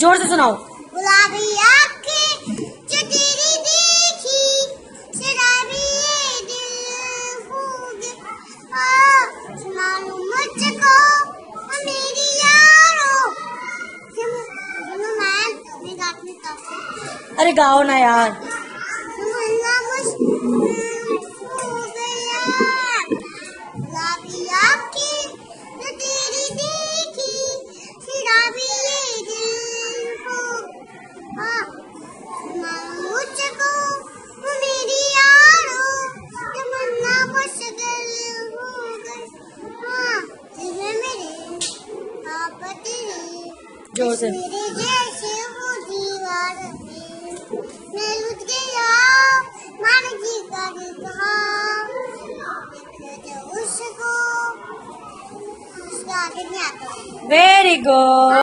जोर से सुनाओ। गुलाबी आँखें जो तेरी देखी, शराबी ये दिल हो गया। सुना लो मुझको ओ मेरी यारो। सुनो मैं गाती हूँ। अरे गाओ ना यार। सुनना मुश्किल हो गया। गुलाबी आँखें जो तेरी देखी, शराबी ये दिल हो गया। सुना लो मुझको ओ मेरी यारो, तमन्ना मुश्किल हो गई। जिगर मेरे आप तेरे, जोर से। मेरे जैसे वो दीवार पे मैं लुट गया, मान जी कर कहा उसको, उसका आगे नहीं आता। Very good.